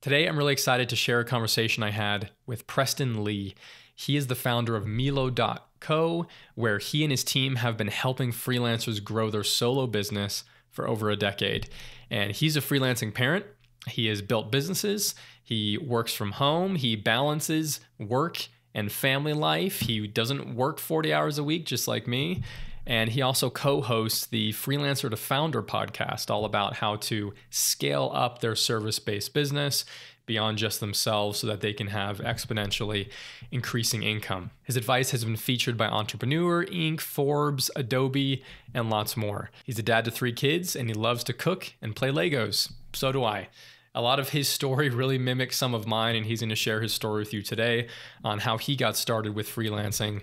Today, I'm really excited to share a conversation I had with Preston Lee. He is the founder of Milo.co, where he and his team have been helping freelancers grow their solo business for over a decade. And he's a freelancing parent. He has built businesses. He works from home. He balances work and family life. He doesn't work 40 hours a week, just like me. And he also co-hosts the Freelancer to Founder podcast, all about how to scale up their service-based business beyond just themselves so that they can have exponentially increasing income. His advice has been featured by Entrepreneur, Inc., Forbes, Adobe, and lots more. He's a dad to 3 kids, and he loves to cook and play Legos. So do I. A lot of his story really mimics some of mine, and he's going to share his story with you today on how he got started with freelancing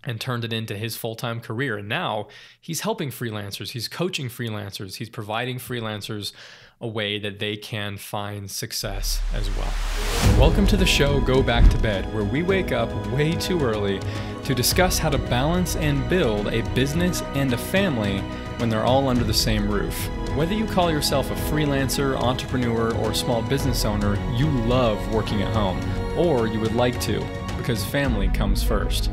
and turned it into his full-time career. And now he's helping freelancers, he's coaching freelancers, he's providing freelancers a way that they can find success as well. Welcome to the show, Go Back to Bed, where we wake up way too early to discuss how to balance and build a business and a family when they're all under the same roof. Whether you call yourself a freelancer, entrepreneur, or small business owner, you love working at home, or you would like to, because family comes first.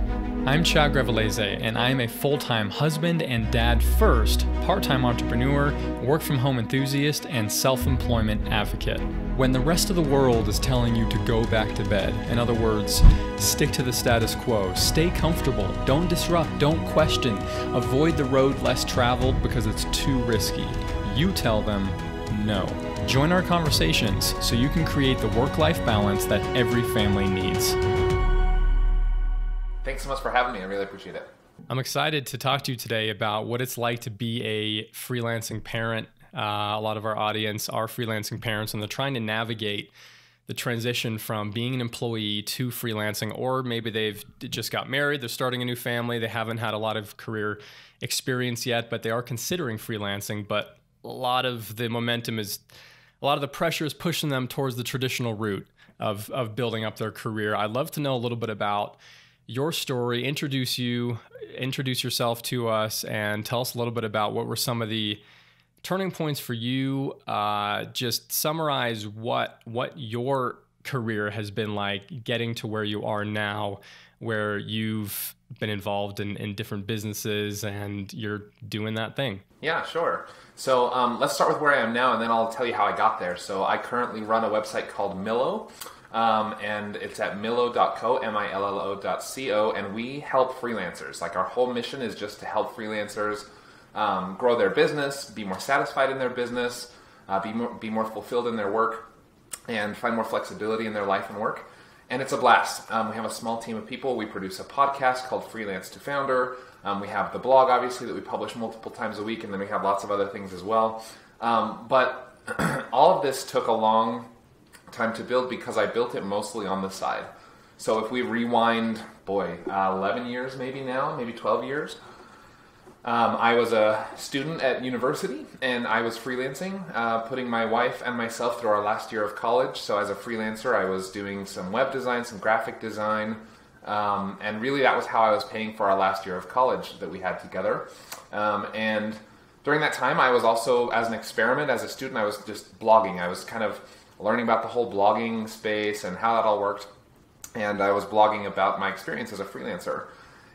I'm Chad Grevalese, and I am a full-time husband and dad first, part-time entrepreneur, work-from-home enthusiast, and self-employment advocate. When the rest of the world is telling you to go back to bed, in other words, stick to the status quo, stay comfortable, don't disrupt, don't question, avoid the road less traveled because it's too risky, you tell them no. Join our conversations so you can create the work-life balance that every family needs. Thanks so much for having me. I really appreciate it. I'm excited to talk to you today about what it's like to be a freelancing parent. A lot of our audience are freelancing parents, and they're trying to navigate the transition from being an employee to freelancing, or maybe they've just got married, they're starting a new family, they haven't had a lot of career experience yet, but they are considering freelancing. But a lot of the pressure is pushing them towards the traditional route of building up their career. I'd love to know a little bit about your story, introduce yourself to us, and tell us a little bit about what were some of the turning points for you. Just summarize what your career has been like getting to where you are now, where you've been involved in different businesses and you're doing that thing. Yeah, sure. So let's start with where I am now, and then I'll tell you how I got there. So I currently run a website called Milo. And it's at Milo.co, Millo.co, and we help freelancers. Like, our whole mission is just to help freelancers grow their business, be more satisfied in their business, be more fulfilled in their work, and find more flexibility in their life and work. And it's a blast. We have a small team of people. We produce a podcast called Freelance to Founder. We have the blog, obviously, that we publish multiple times a week, and then we have lots of other things as well. But all of this took a long time to build because I built it mostly on the side. So if we rewind, 11 years maybe now, maybe 12 years, I was a student at university and I was freelancing, putting my wife and myself through our last year of college. So as a freelancer, I was doing some web design, some graphic design, and really that was how I was paying for our last year of college that we had together. And during that time, I was also, as an experiment, as a student, I was just blogging. I was kind of learning about the whole blogging space and how that all worked. And I was blogging about my experience as a freelancer.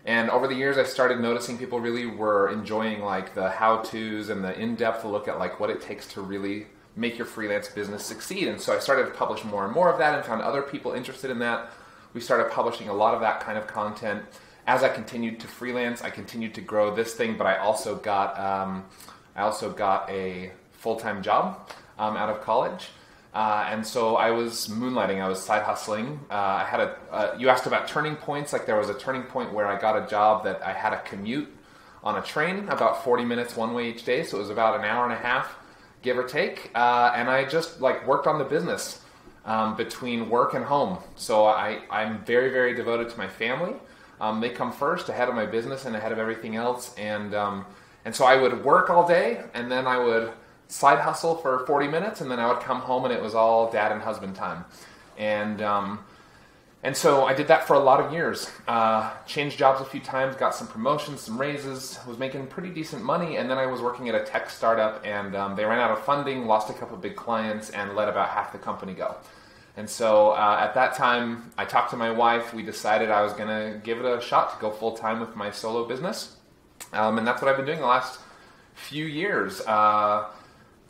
And over the years, I started noticing people really were enjoying like the how-tos and the in-depth look at like what it takes to really make your freelance business succeed. And so I started to publish more and more of that and found other people interested in that. We started publishing a lot of that kind of content. As I continued to freelance, I continued to grow this thing, but I also got a full-time job out of college. And so I was moonlighting, I was side hustling. I had you asked about turning points, like there was a turning point where I got a job that I had a commute on a train, about 40 minutes one way each day, so it was about an hour and a half, give or take. And I just like worked on the business between work and home. So I'm very, very devoted to my family. They come first, ahead of my business and ahead of everything else. And so I would work all day, and then I would side hustle for 40 minutes, and then I would come home and it was all dad and husband time. And And so I did that for a lot of years. Changed jobs a few times, got some promotions, some raises, was making pretty decent money, and then I was working at a tech startup, and they ran out of funding, lost a couple of big clients, and let about half the company go. And so at that time, I talked to my wife. We decided I was going to give it a shot to go full-time with my solo business. And that's what I've been doing the last few years. I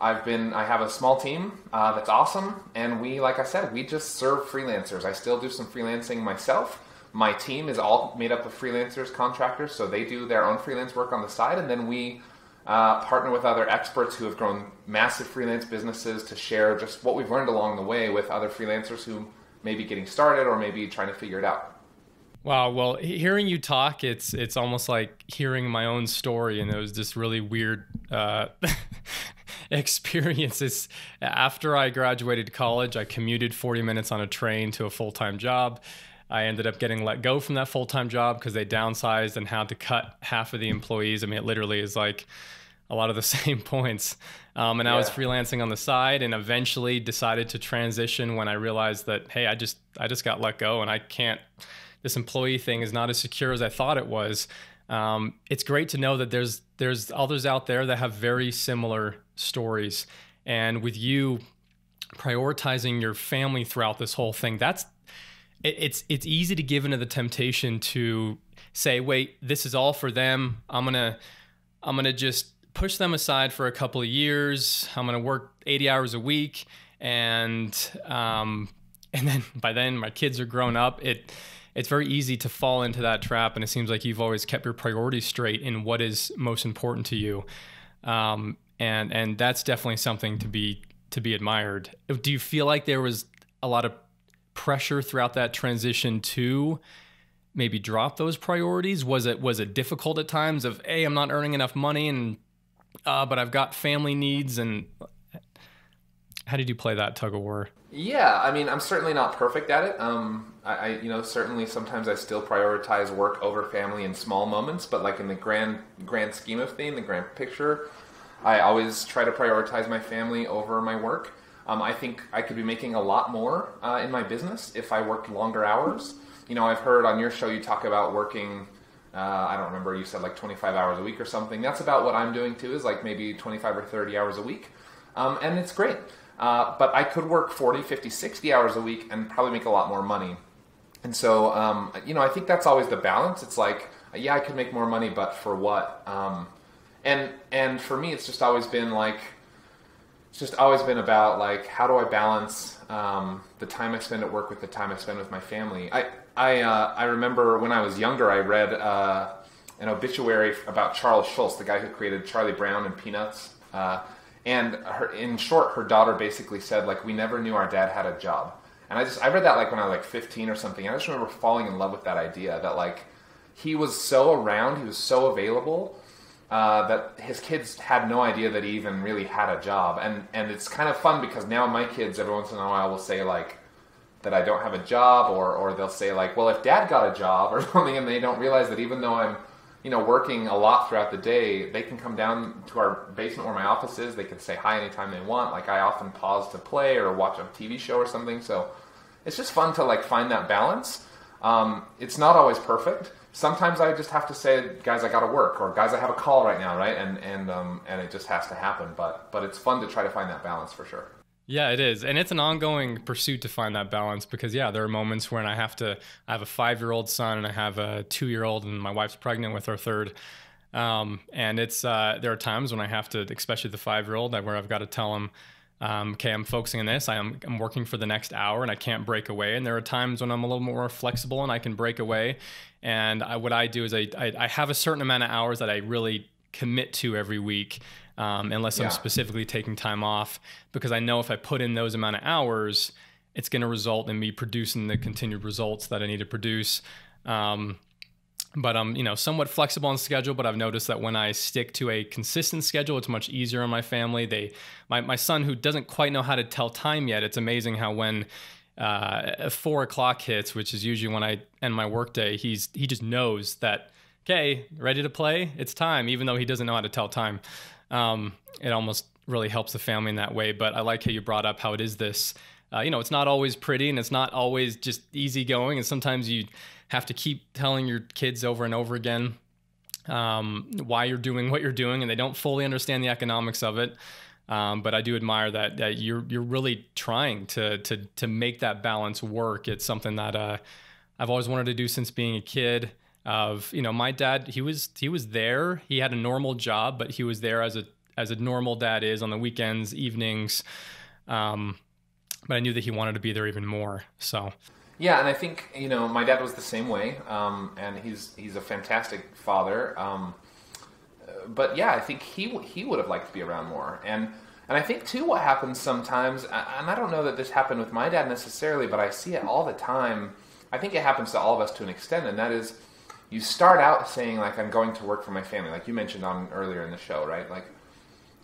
have a small team that's awesome, and we, like I said, we just serve freelancers. I still do some freelancing myself. My team is all made up of freelancers, contractors, so they do their own freelance work on the side, and then we partner with other experts who have grown massive freelance businesses to share just what we've learned along the way with other freelancers who may be getting started or maybe trying to figure it out. Wow. Well, hearing you talk, it's almost like hearing my own story, and it was this really weird experiences. After I graduated college, I commuted 40 minutes on a train to a full-time job. I ended up getting let go from that full-time job because they downsized and had to cut half of the employees. I mean, it literally is like a lot of the same points. And I was freelancing on the side, and eventually decided to transition when I realized that, hey, I just got let go, and I can't, this employee thing is not as secure as I thought it was. It's great to know that there's others out there that have very similar stories. And with you prioritizing your family throughout this whole thing, it's easy to give into the temptation to say, wait, this is all for them. I'm gonna just push them aside for a couple of years. I'm gonna work 80 hours a week, and then by then my kids are grown up. It's very easy to fall into that trap, and it seems like you've always kept your priorities straight in what is most important to you, and that's definitely something to be admired. Do you feel like there was a lot of pressure throughout that transition to maybe drop those priorities? Was it difficult at times of, hey, I'm not earning enough money, and but I've got family needs, and how did you play that tug of war? Yeah, I mean, I'm certainly not perfect at it. I certainly sometimes I still prioritize work over family in small moments, but like in the grand scheme of things, the grand picture, I always try to prioritize my family over my work. I think I could be making a lot more in my business if I worked longer hours. You know, I've heard on your show you talk about working, I don't remember, you said like 25 hours a week or something. That's about what I'm doing too, is like maybe 25 or 30 hours a week. And it's great. But I could work 40, 50, 60 hours a week and probably make a lot more money. And so, I think that's always the balance. It's like, yeah, I could make more money, but for what? And for me, it's just always been about like, how do I balance the time I spend at work with the time I spend with my family? I remember when I was younger, I read an obituary about Charles Schulz, the guy who created Charlie Brown and Peanuts. And in short, her daughter basically said, like, we never knew our dad had a job. And I read that like when I was like 15 or something. I just remember falling in love with that idea that like he was so around, he was so available, that his kids had no idea that he even really had a job. And it's kind of fun because now my kids every once in a while will say like that I don't have a job, or they'll say like, well, if dad got a job or something, and they don't realize that even though I'm working a lot throughout the day, they can come down to our basement where my office is. They can say hi anytime they want. Like I often pause to play or watch a TV show or something. So it's just fun to like find that balance. It's not always perfect. Sometimes I just have to say, guys, I got to work, or guys, I have a call right now, right? And it just has to happen. But it's fun to try to find that balance for sure. Yeah, it is. And it's an ongoing pursuit to find that balance because, yeah, there are moments when I have a 5-year-old son and I have a 2-year-old and my wife's pregnant with our third. And it's there are times when I have to, especially the 5-year-old, where I've got to tell him, okay, I'm focusing on this. I'm working for the next hour and I can't break away. And there are times when I'm a little more flexible and I can break away. And what I do is I have a certain amount of hours that I really commit to every week. Unless I'm specifically taking time off, because I know if I put in those amount of hours, it's going to result in me producing the continued results that I need to produce. But I'm, somewhat flexible on schedule, but I've noticed that when I stick to a consistent schedule, it's much easier on my family. My son, who doesn't quite know how to tell time yet, it's amazing how when 4 o'clock hits, which is usually when I end my workday, he just knows that, okay, ready to play? It's time, even though he doesn't know how to tell time. It almost really helps the family in that way. But I like how you brought up how it is this it's not always pretty and it's not always just easy going. And sometimes you have to keep telling your kids over and over again why you're doing what you're doing, and they don't fully understand the economics of it. But I do admire that you're really trying to make that balance work. It's something that I've always wanted to do since being a kid. My dad, he was there. He had a normal job, but he was there as a normal dad is on the weekends, evenings. But I knew that he wanted to be there even more. So. Yeah, and I think, my dad was the same way, and he's a fantastic father. But yeah, I think he would have liked to be around more. And I think too, what happens sometimes, and I don't know that this happened with my dad necessarily, but I see it all the time. I think it happens to all of us to an extent, and that is, you start out saying like, I'm going to work for my family, like you mentioned earlier in the show, right? Like,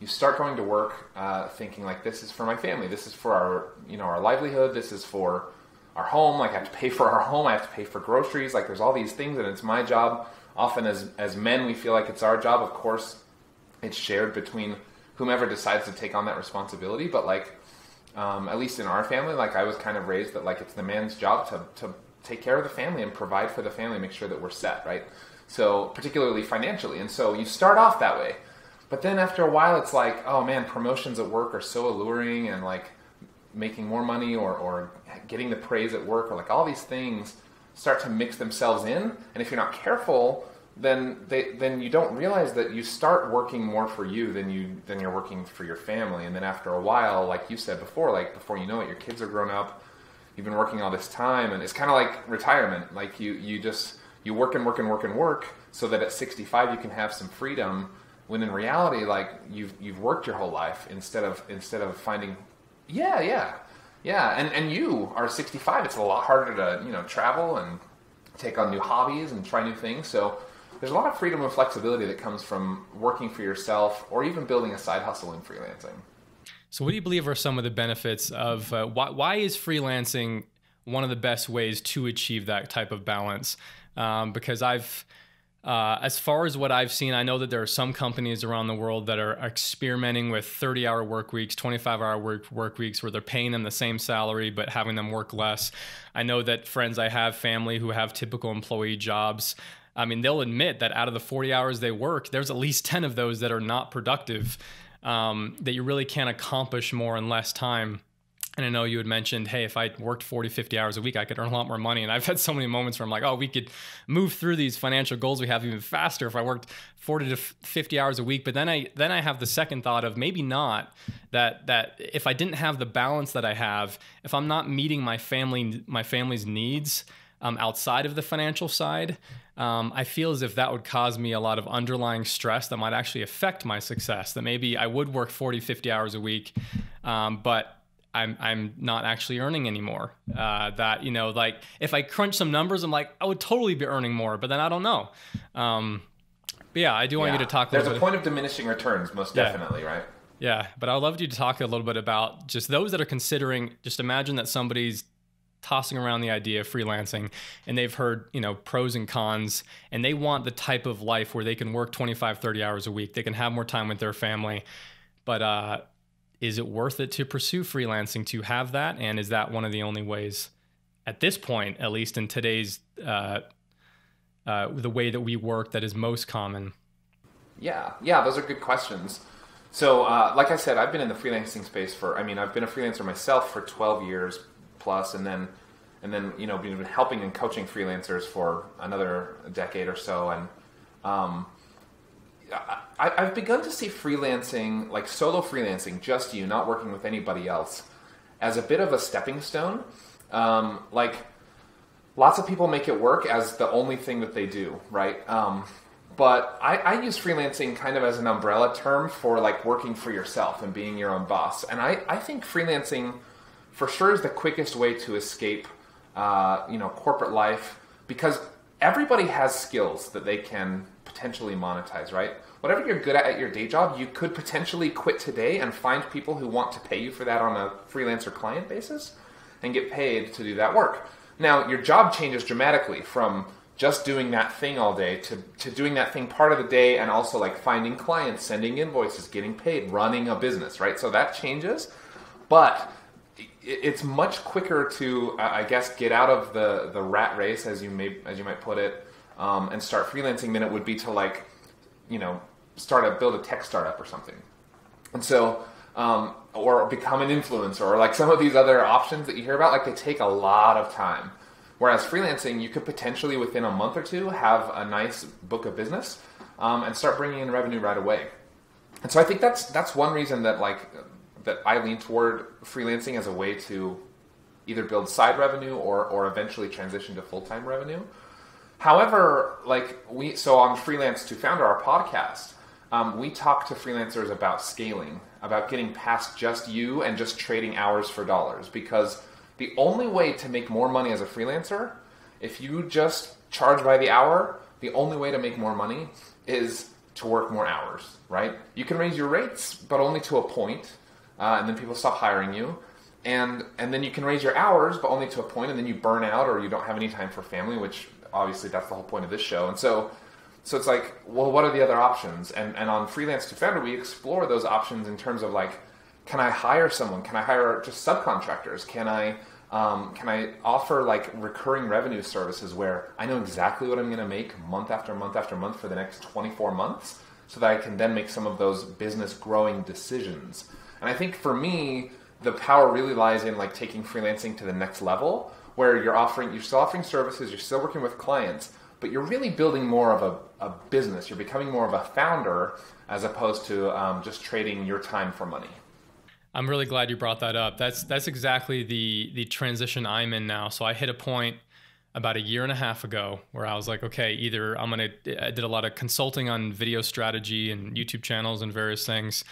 you start going to work thinking like, this is for my family, this is for our livelihood, this is for our home, like I have to pay for our home, I have to pay for groceries, like there's all these things and it's my job. Often as men, we feel like it's our job. Of course, it's shared between whomever decides to take on that responsibility, but like, at least in our family, like I was kind of raised that like it's the man's job to take care of the family and provide for the family, make sure that we're set, right? So particularly financially. And so you start off that way. But then after a while, it's like, oh man, promotions at work are so alluring, and like making more money or getting the praise at work, or like all these things start to mix themselves in. And if you're not careful, then you don't realize that you start working more for you than you're working for your family. And then after a while, like you said before, like before you know it, your kids are grown up, you've been working all this time, and it's kind of like retirement. Like you work and work and work and work so that at 65 you can have some freedom. When in reality, like you've worked your whole life instead of finding, yeah, and you are 65. It's a lot harder to travel and take on new hobbies and try new things. So there's a lot of freedom and flexibility that comes from working for yourself or even building a side hustle in freelancing. So what do you believe are some of the benefits of why is freelancing one of the best ways to achieve that type of balance? Because as far as what I've seen, I know that there are some companies around the world that are experimenting with 30-hour work weeks, 25-hour work weeks, where they're paying them the same salary but having them work less. I know that friends I have, family who have typical employee jobs, I mean, they'll admit that out of the 40 hours they work, there's at least 10 of those that are not productive, that you really can't accomplish more in less time. And I know you had mentioned, hey, if I worked 40, 50 hours a week, I could earn a lot more money. And I've had so many moments where I'm like, oh, we could move through these financial goals we have even faster if I worked 40 to 50 hours a week. But then I have the second thought of maybe not, that if I didn't have the balance that I have, if I'm not meeting my family's needs outside of the financial side, I feel as if that would cause me a lot of underlying stress that might actually affect my success, that maybe I would work 40, 50 hours a week, but I'm not actually earning anymore. Like if I crunch some numbers, I'm like, I would totally be earning more, but then I don't know. But yeah, I do want you to talk a little bit. There's a point of diminishing returns, most definitely, right? Yeah, but I'd love you to talk a little bit about just those that are considering, just imagine that somebody's tossing around the idea of freelancing and they've heard, pros and cons, and they want the type of life where they can work 25, 30 hours a week. They can have more time with their family, but, is it worth it to pursue freelancing to have that? And is that one of the only ways at this point, at least in today's, the way that we work, that is most common? Yeah, those are good questions. So, like I said, I've been in the freelancing space I've been a freelancer myself for 12 years plus, and then, been helping and coaching freelancers for another decade or so. And, I've begun to see freelancing, like solo freelancing, just you, not working with anybody else, as a bit of a stepping stone. Like, lots of people make it work as the only thing that they do, right? But I use freelancing kind of as an umbrella term for like working for yourself and being your own boss. And I think freelancing for sure is the quickest way to escape, corporate life, because everybody has skills that they can potentially monetize, right? Whatever you're good at your day job, you could potentially quit today and find people who want to pay you for that on a freelancer client basis and get paid to do that work. Now, your job changes dramatically from just doing that thing all day to doing that thing part of the day, and also like finding clients, sending invoices, getting paid, running a business, right? So that changes. But it's much quicker to, I guess, get out of the rat race, as you might put it, and start freelancing than it would be to like, build a tech startup or something. And so, or become an influencer, or like some of these other options that you hear about, like they take a lot of time. Whereas freelancing, you could potentially within a month or two have a nice book of business and start bringing in revenue right away. And so I think that's one reason that I lean toward freelancing as a way to either build side revenue or eventually transition to full-time revenue. However, so on Freelance to Founder, our podcast, we talk to freelancers about scaling, about getting past just you and just trading hours for dollars. Because the only way to make more money as a freelancer, if you just charge by the hour, the only way to make more money is to work more hours, right? You can raise your rates, but only to a point, and then people stop hiring you. And then you can raise your hours, but only to a point, and then you burn out or you don't have any time for family, which obviously that's the whole point of this show. And so it's like, well, what are the other options? And on Freelance to Founder, we explore those options in terms of like, can I hire someone? Can I hire just subcontractors? Can I offer like recurring revenue services where I know exactly what I'm going to make month after month after month for the next 24 months so that I can then make some of those business growing decisions? And I think for me, the power really lies in like taking freelancing to the next level where you're still offering services, you're still working with clients, but you're really building more of a business. You're becoming more of a founder as opposed to just trading your time for money. I'm really glad you brought that up. That's exactly the transition I'm in now. So I hit a point about a year and a half ago where I was like, okay, either I did a lot of consulting on video strategy and YouTube channels and various things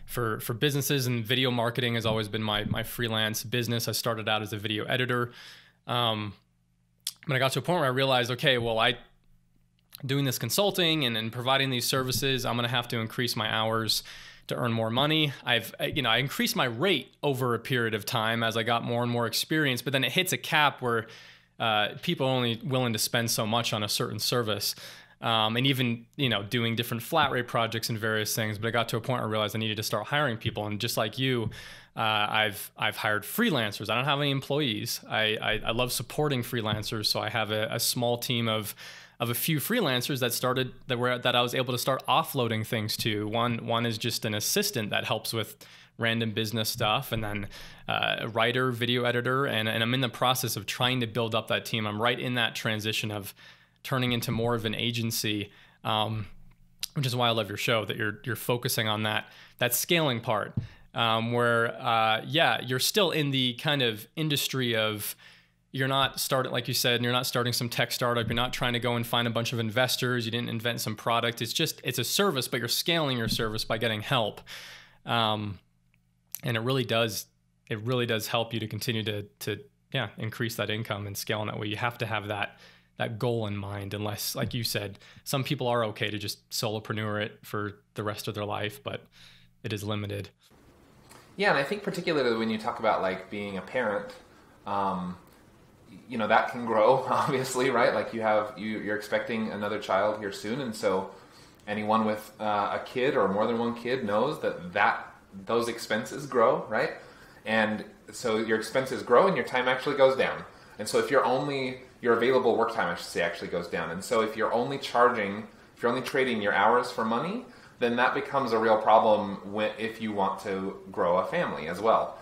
for businesses, and video marketing has always been my freelance business. I started out as a video editor. But I got to a point where I realized, okay, well, doing this consulting and providing these services, I'm going to have to increase my hours to earn more money. I increased my rate over a period of time as I got more and more experience, but then it hits a cap where people are only willing to spend so much on a certain service. And even, doing different flat rate projects and various things. But I got to a point where I realized I needed to start hiring people. And just like you, I've hired freelancers. I don't have any employees. I love supporting freelancers. So I have a small team of a few freelancers that I was able to start offloading things to. One is just an assistant that helps with random business stuff, and then a writer, video editor, and I'm in the process of trying to build up that team. I'm right in that transition of turning into more of an agency, which is why I love your show, that you're focusing on that scaling part, where you're still in the kind of industry of, you're not starting, like you said, you're not starting some tech startup. You're not trying to go and find a bunch of investors. You didn't invent some product. It's a service, but you're scaling your service by getting help. And it really does help you to continue to increase that income and scale in that way. You have to have that goal in mind, unless, like you said, some people are okay to just solopreneur it for the rest of their life, but it is limited. Yeah, and I think particularly when you talk about like being a parent, that can grow, obviously, right? Like you're expecting another child here soon, and so anyone with a kid or more than one kid knows that those expenses grow, right? And so your expenses grow and your time actually goes down. And so if your available work time, I should say, actually goes down. And so if you're only trading your hours for money, then that becomes a real problem if you want to grow a family as well.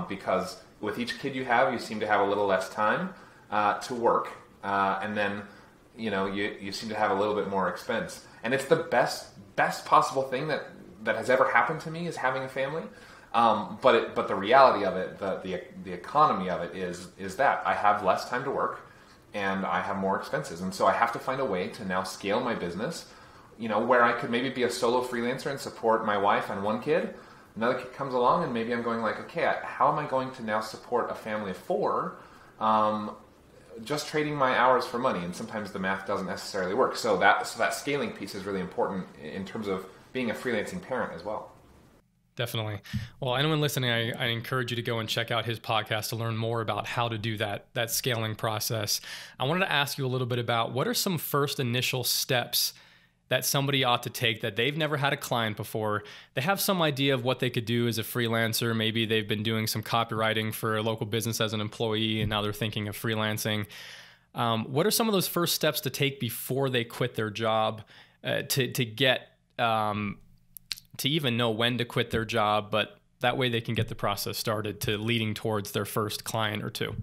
Because with each kid you have, you seem to have a little less time to work. And then, you seem to have a little bit more expense. And it's the best possible thing that has ever happened to me is having a family. But the reality of it, the economy of it is that I have less time to work and I have more expenses. And so I have to find a way to now scale my business, where I could maybe be a solo freelancer and support my wife and one kid. Another kid comes along and maybe I'm going like, okay, how am I going to now support a family of 4? Just trading my hours for money. And sometimes the math doesn't necessarily work. So that scaling piece is really important in terms of being a freelancing parent as well. Definitely. Well, anyone listening, I encourage you to go and check out his podcast to learn more about how to do that scaling process. I wanted to ask you a little bit about what are some first initial steps that somebody ought to take that they've never had a client before. They have some idea of what they could do as a freelancer. Maybe they've been doing some copywriting for a local business as an employee, and now they're thinking of freelancing. What are some of those first steps to take before they quit their job to get to even know when to quit their job, but that way they can get the process started to leading towards their first client or two?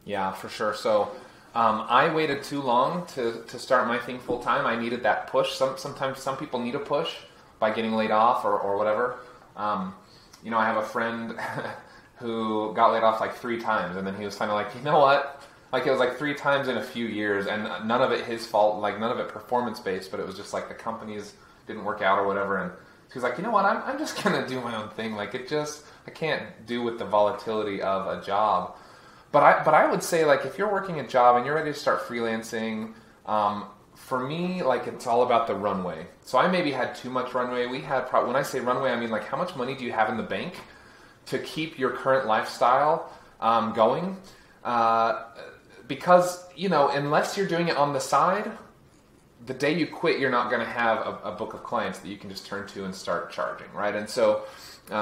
Yeah, for sure. So I waited too long to start my thing full time. I needed that push. Sometimes some people need a push by getting laid off or whatever. You know, I have a friend who got laid off like 3 times, and then he was kind of like, you know what? Like, it was like 3 times in a few years, and none of it his fault, like none of it performance based, but it was just like the companies didn't work out or whatever. And he was like, you know what? I'm just gonna do my own thing. Like, I can't do with the volatility of a job. But I would say, like, if you're working a job and you're ready to start freelancing, for me, like, it's all about the runway. So I maybe had too much runway. We had, when I say runway, I mean, like, how much money do you have in the bank to keep your current lifestyle going? Because, you know, unless you're doing it on the side, the day you quit, you're not going to have a book of clients that you can just turn to and start charging, right? And so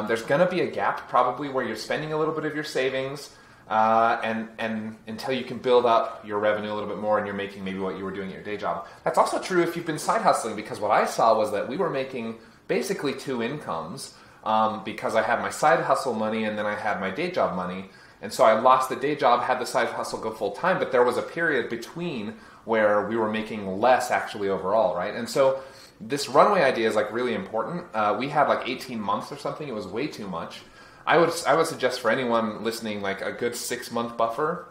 there's going to be a gap probably where you're spending a little bit of your savings, and until you can build up your revenue a little bit more and you're making maybe what you were doing at your day job. That's also true if you've been side hustling, because what I saw was that we were making basically 2 incomes, because I had my side hustle money and then I had my day job money. And so I lost the day job, had the side hustle go full time, but there was a period between where we were making less actually overall, right? And so this runway idea is like really important. We had like 18 months or something. It was way too much. I would suggest for anyone listening, like a good 6-month buffer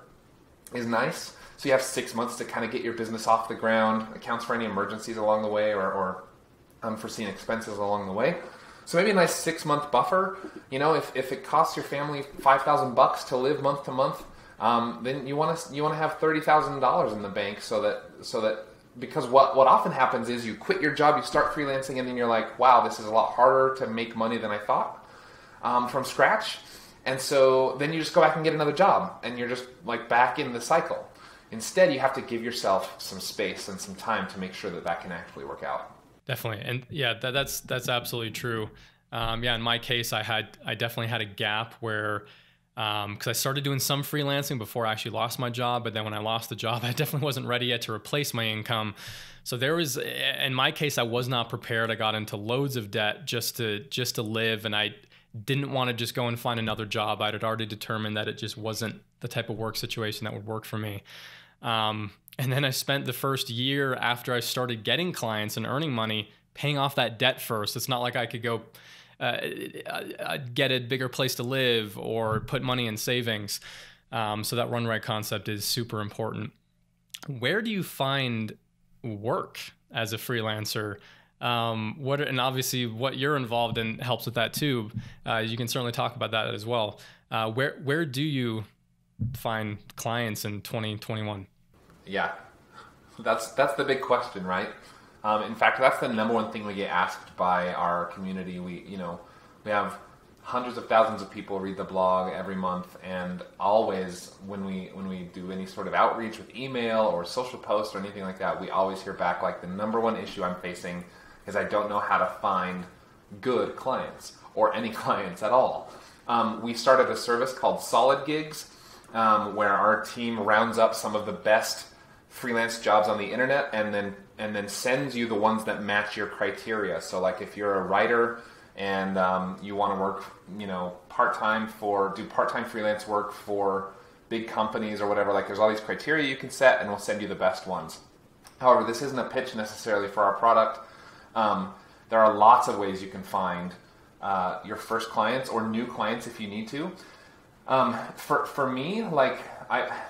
is nice. So you have 6 months to kind of get your business off the ground, accounts for any emergencies along the way or unforeseen expenses along the way. So maybe a nice 6-month buffer. You know, if it costs your family $5,000 to live month to month, then you want to have $30,000 in the bank so that because what often happens is you quit your job, you start freelancing, and then you're like, wow, this is a lot harder to make money than I thought from scratch. And so then you just go back and get another job, and you're just like back in the cycle. Instead, you have to give yourself some space and some time to make sure that can actually work out. Definitely. And yeah, that's absolutely true. In my case, I definitely had a gap where, because I started doing some freelancing before I actually lost my job, but then when I lost the job, I definitely wasn't ready yet to replace my income. So there was, in my case, I was not prepared. I got into loads of debt just to live, and I didn't want to just go and find another job. I had already determined that it just wasn't the type of work situation that would work for me. And then I spent the first year after I started getting clients and earning money paying off that debt first. It's not like I could go get a bigger place to live or put money in savings. So that run right concept is super important. Where do you find work as a freelancer? And obviously what you're involved in helps with that too. You can certainly talk about that as well. Where do you find clients in 2021? Yeah, that's the big question, right? In fact, that's the number one thing we get asked by our community. We have hundreds of thousands of people read the blog every month, and always when we do any sort of outreach with email or social posts or anything like that, we always hear back like the number one issue I'm facing is I don't know how to find good clients or any clients at all. We started a service called Solid Gigs, where our team rounds up some of the best freelance jobs on the internet and then sends you the ones that match your criteria. So like if you're a writer and you want to work, part-time freelance work for big companies or whatever, like there's all these criteria you can set, and we'll send you the best ones. However, this isn't a pitch necessarily for our product. There are lots of ways you can find your first clients or new clients if you need to. For me, like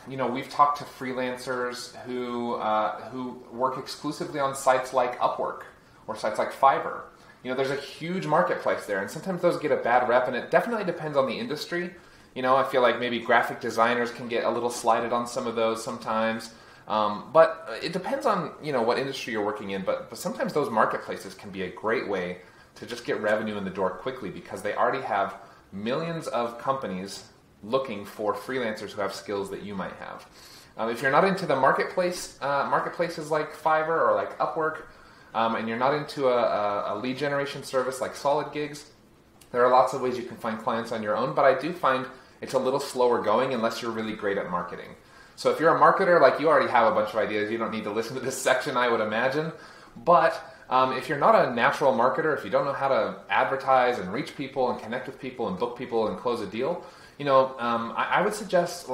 we've talked to freelancers who work exclusively on sites like Upwork or sites like Fiverr. There's a huge marketplace there, and sometimes those get a bad rep, and it definitely depends on the industry. I feel like maybe graphic designers can get a little slighted on some of those sometimes. But it depends on, what industry you're working in, but sometimes those marketplaces can be a great way to just get revenue in the door quickly because they already have millions of companies looking for freelancers who have skills that you might have. If you're not into the marketplaces like Fiverr or like Upwork, and you're not into a lead generation service like Solid Gigs, there are lots of ways you can find clients on your own, but I do find it's a little slower going unless you're really great at marketing. So if you're a marketer, like you already have a bunch of ideas, you don't need to listen to this section, I would imagine. But if you're not a natural marketer, if you don't know how to advertise and reach people and connect with people and book people and close a deal, I would suggest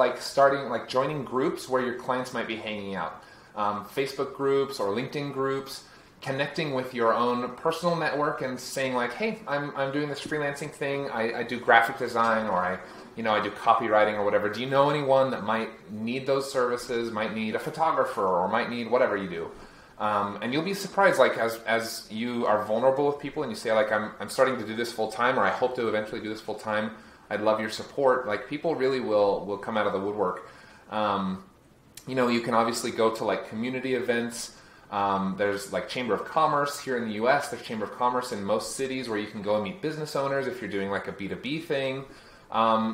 joining groups where your clients might be hanging out. Facebook groups or LinkedIn groups, connecting with your own personal network and saying like, hey, I'm doing this freelancing thing. I do graphic design, or I do copywriting or whatever. Do you know anyone that might need those services, might need a photographer, or might need whatever you do? And you'll be surprised, like as you are vulnerable with people and you say like, I'm starting to do this full time, or I hope to eventually do this full time. I'd love your support. Like people really will come out of the woodwork. You can obviously go to like community events. There's like Chamber of Commerce here in the US. There's Chamber of Commerce in most cities where you can go and meet business owners if you're doing like a B2B thing.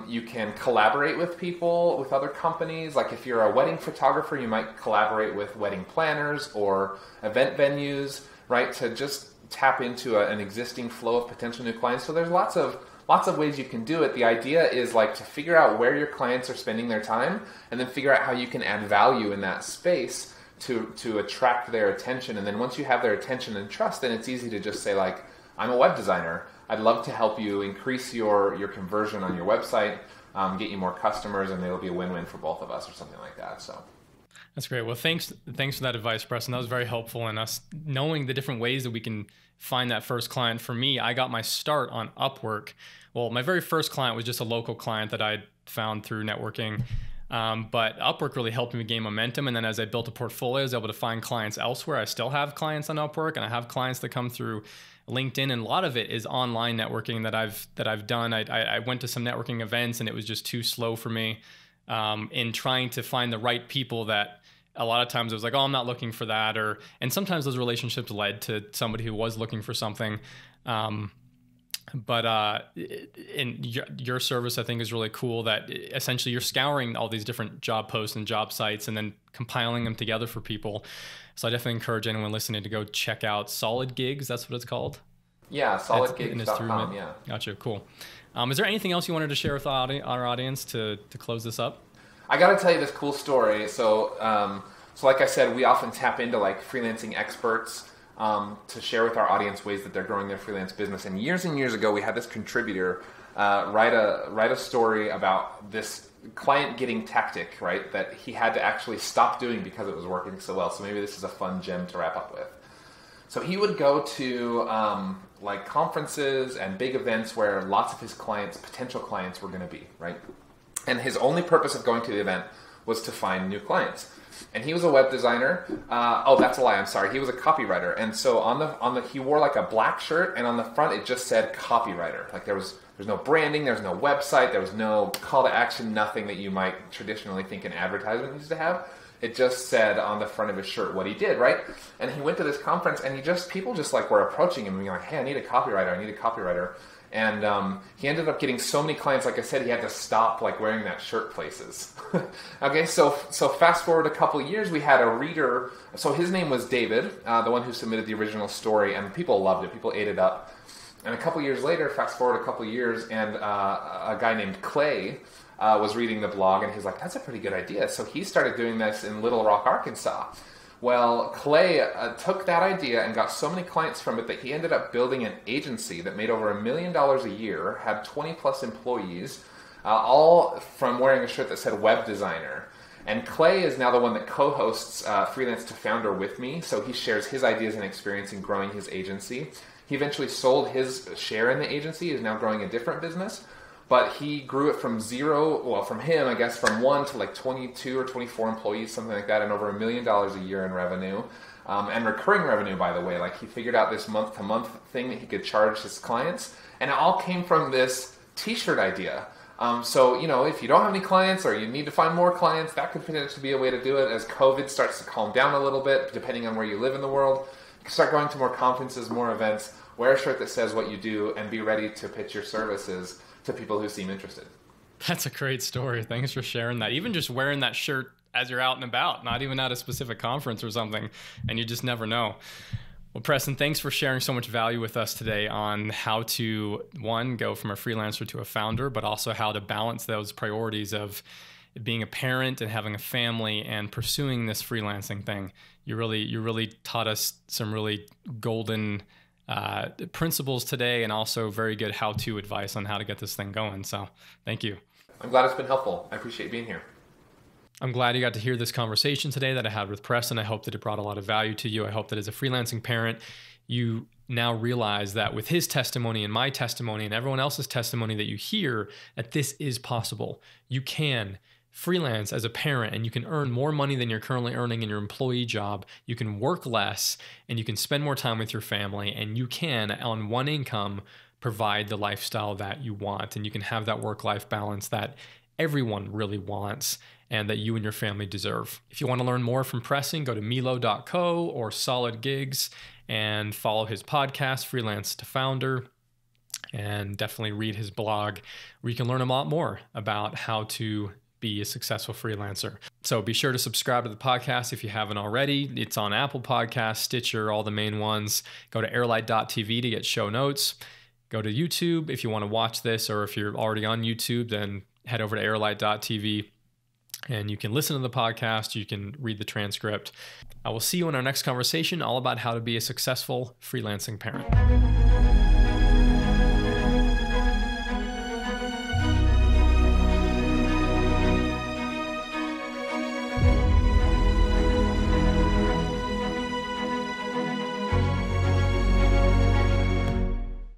You can collaborate with people, with other companies. Like if you're a wedding photographer, you might collaborate with wedding planners or event venues, right? To just tap into an existing flow of potential new clients. So there's lots of ways you can do it. The idea is like to figure out where your clients are spending their time and then figure out how you can add value in that space to attract their attention. And then once you have their attention and trust, then it's easy to just say like, I'm a web designer. I'd love to help you increase your conversion on your website, get you more customers, and it'll be a win-win for both of us or something like that. So that's great. Well, thanks for that advice, Preston. That was very helpful in us knowing the different ways that we can find that first client. For me, I got my start on Upwork. Well, my very first client was just a local client that I found through networking. But Upwork really helped me gain momentum. And then as I built a portfolio, I was able to find clients elsewhere. I still have clients on Upwork, and I have clients that come through LinkedIn, and a lot of it is online networking that I've done. I went to some networking events, and it was just too slow for me in trying to find the right people. That a lot of times I was like, oh, I'm not looking for that, and sometimes those relationships led to somebody who was looking for something. But in your service, I think is really cool that essentially you're scouring all these different job posts and job sites and then compiling them together for people. So I definitely encourage anyone listening to go check out Solid Gigs. That's what it's called? Yeah, solidgigs.com. Yeah. Gotcha. Cool. Is there anything else you wanted to share with our audience to close this up? I got to tell you this cool story. So like I said, we often tap into like freelancing experts to share with our audience ways that they're growing their freelance business. And years ago, we had this contributor write a story about this client getting tactic, right, that he had to actually stop doing because it was working so well. So maybe this is a fun gem to wrap up with. So he would go to like conferences and big events where lots of his potential clients were going to be, right? And his only purpose of going to the event was to find new clients. And he was a web designer. Oh, that's a lie. I'm sorry. He was a copywriter. And so on the he wore like a black shirt, and on the front it just said copywriter. Like there's no branding, there's no website, there was no call to action, nothing that you might traditionally think an advertisement needs to have. It just said on the front of his shirt what he did, right? And he went to this conference, and people just like were approaching him and being like, "Hey, I need a copywriter." And he ended up getting so many clients, like I said, he had to stop like wearing that shirt places. Okay, so fast forward a couple of years, we had a reader. So his name was David, the one who submitted the original story, and people loved it. People ate it up. And a couple of years later, fast forward a couple of years, and a guy named Clay was reading the blog, and he's like, that's a pretty good idea. So he started doing this in Little Rock, Arkansas. Well, Clay took that idea and got so many clients from it that he ended up building an agency that made over $1 million a year, had 20 plus employees, all from wearing a shirt that said web designer. And Clay is now the one that co-hosts Freelance to Founder with me, so he shares his ideas and experience in growing his agency. He eventually sold his share in the agency, is now growing a different business. But he grew it from from 1 to like 22 or 24 employees, something like that, and over $1 million a year in revenue. And recurring revenue, by the way. Like he figured out this month-to-month thing that he could charge his clients. And it all came from this t-shirt idea. So, if you don't have any clients or you need to find more clients, that could potentially be a way to do it as COVID starts to calm down a little bit, depending on where you live in the world. You can start going to more conferences, more events, wear a shirt that says what you do, and be ready to pitch your services to people who seem interested. That's a great story. Thanks for sharing that. Even just wearing that shirt as you're out and about, not even at a specific conference or something, and you just never know. Well, Preston, thanks for sharing so much value with us today on how to, one, go from a freelancer to a founder, but also how to balance those priorities of being a parent and having a family and pursuing this freelancing thing. You really taught us some really golden principles today, and also very good how-to advice on how to get this thing going. So thank you. I'm glad it's been helpful. I appreciate being here. I'm glad you got to hear this conversation today that I had with Preston. I hope that it brought a lot of value to you. I hope that as a freelancing parent, you now realize that with his testimony and my testimony and everyone else's testimony that you hear, that this is possible. You can freelance as a parent and you can earn more money than you're currently earning in your employee job. You can work less and you can spend more time with your family, and you can, on one income, provide the lifestyle that you want. And you can have that work-life balance that everyone really wants and that you and your family deserve. If you want to learn more from Preston, go to milo.co or Solid Gigs and follow his podcast, Freelance to Founder, and definitely read his blog where you can learn a lot more about how to be a successful freelancer. So be sure to subscribe to the podcast if you haven't already. It's on Apple Podcasts, Stitcher, all the main ones. Go to airlight.tv to get show notes. Go to YouTube if you want to watch this, or if you're already on YouTube, then head over to airlight.tv and you can listen to the podcast. You can read the transcript. I will see you in our next conversation all about how to be a successful freelancing parent.